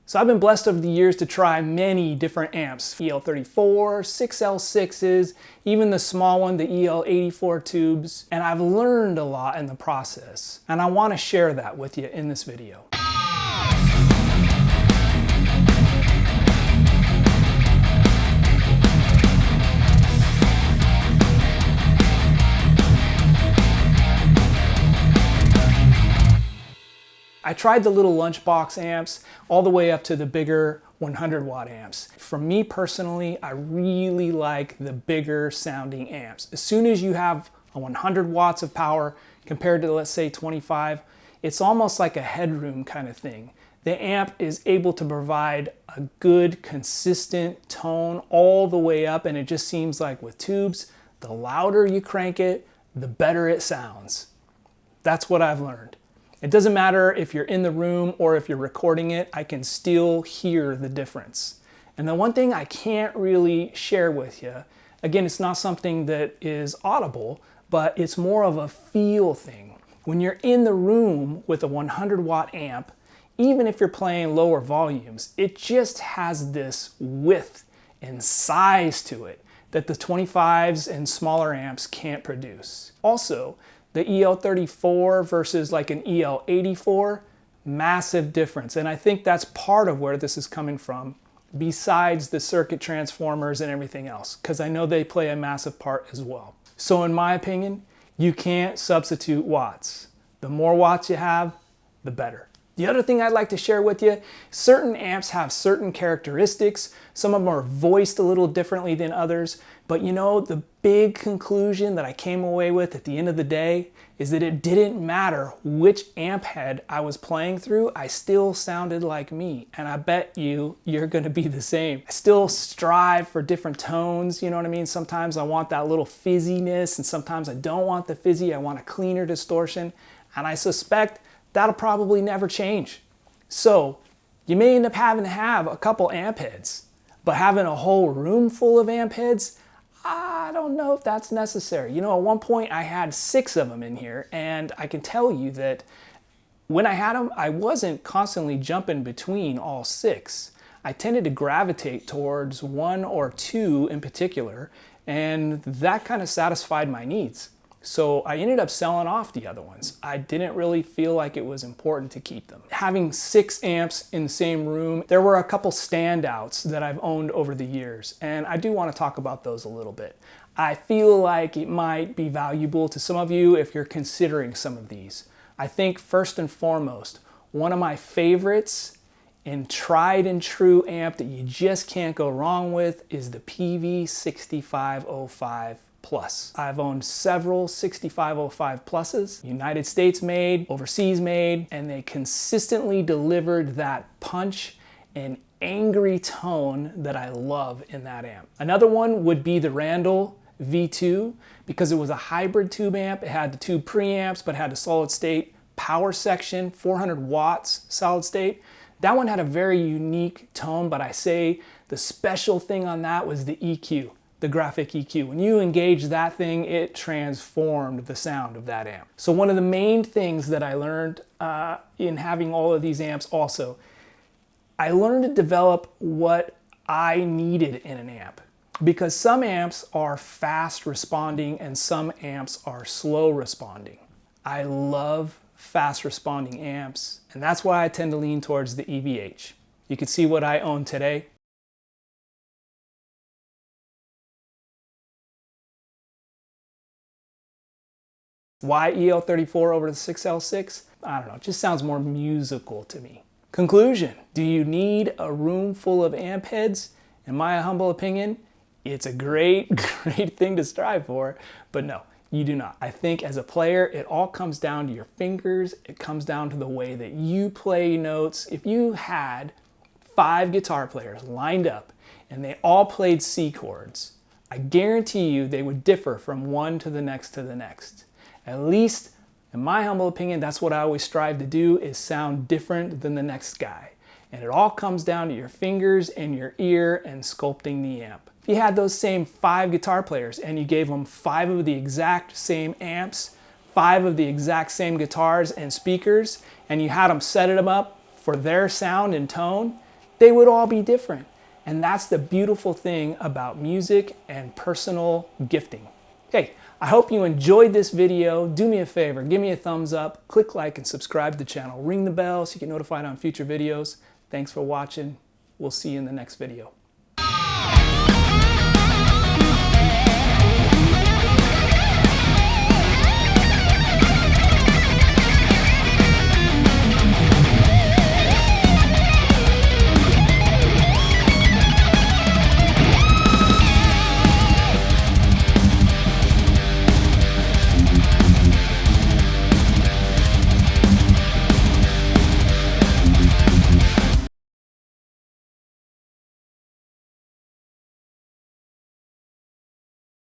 So I've been blessed over the years to try many different amps, EL34, 6L6s, even the small one, the EL84 tubes, and I've learned a lot in the process. And I want to share that with you in this video. I tried the little lunchbox amps all the way up to the bigger 100 watt amps. For me personally, I really like the bigger sounding amps. As soon as you have a 100 watts of power compared to, let's say, 25, it's almost like a headroom kind of thing. The amp is able to provide a good, consistent tone all the way up, and it just seems like with tubes, the louder you crank it, the better it sounds. That's what I've learned. It doesn't matter if you're in the room or if you're recording it, I can still hear the difference. And the one thing I can't really share with you, again, it's not something that is audible, but it's more of a feel thing. When you're in the room with a 100 watt amp, even if you're playing lower volumes, it just has this width and size to it that the 25s and smaller amps can't produce. Also, the EL34 versus like an EL84, massive difference. And I think that's part of where this is coming from, besides the circuit transformers and everything else, because I know they play a massive part as well. So in my opinion, you can't substitute watts. The more watts you have, the better. The other thing I'd like to share with you, certain amps have certain characteristics. Some of them are voiced a little differently than others. But you know, the big conclusion that I came away with at the end of the day is that it didn't matter which amp head I was playing through, I still sounded like me. And I bet you're gonna be the same. I still strive for different tones, you know what I mean? Sometimes I want that little fizziness, and sometimes I don't want the fizzy, I want a cleaner distortion. And I suspect that'll probably never change. So you may end up having to have a couple amp heads, but having a whole room full of amp heads, I don't know if that's necessary. You know, at one point I had 6 of them in here, and I can tell you that when I had them, I wasn't constantly jumping between all 6. I tended to gravitate towards 1 or 2 in particular, and that kind of satisfied my needs. So I ended up selling off the other ones. I didn't really feel like it was important to keep them. Having 6 amps in the same room, there were a couple standouts that I've owned over the years, and I do want to talk about those a little bit. I feel like it might be valuable to some of you if you're considering some of these. I think first and foremost, one of my favorites and tried and true amp that you just can't go wrong with is the Peavey 6505 Plus. I've owned several 6505 Pluses, United States made, overseas made, and they consistently delivered that punch and angry tone that I love in that amp. Another one would be the Randall V2, because it was a hybrid tube amp. It had the 2 preamps, but had a solid state power section, 400 watts solid state. That one had a very unique tone, but I say the special thing on that was the EQ. The graphic EQ. When you engage that thing, it transformed the sound of that amp. So one of the main things that I learned in having all of these amps also, I learned to develop what I needed in an amp. Because some amps are fast responding and some amps are slow responding. I love fast responding amps, and that's why I tend to lean towards the EVH. You can see what I own today. Why EL34 over the 6L6? I don't know, it just sounds more musical to me. Conclusion, do you need a room full of amp heads? In my humble opinion, it's a great thing to strive for, but no, you do not. I think as a player, it all comes down to your fingers. It comes down to the way that you play notes. If you had 5 guitar players lined up and they all played C chords, I guarantee you they would differ from one to the next to the next. At least, in my humble opinion, that's what I always strive to do, is sound different than the next guy. And it all comes down to your fingers and your ear and sculpting the amp. If you had those same 5 guitar players and you gave them 5 of the exact same amps, 5 of the exact same guitars and speakers, and you had them set them up for their sound and tone, they would all be different. And that's the beautiful thing about music and personal gifting. Hey, I hope you enjoyed this video. Do me a favor, give me a thumbs up, click like and subscribe to the channel. Ring the bell so you get notified on future videos. Thanks for watching. We'll see you in the next video.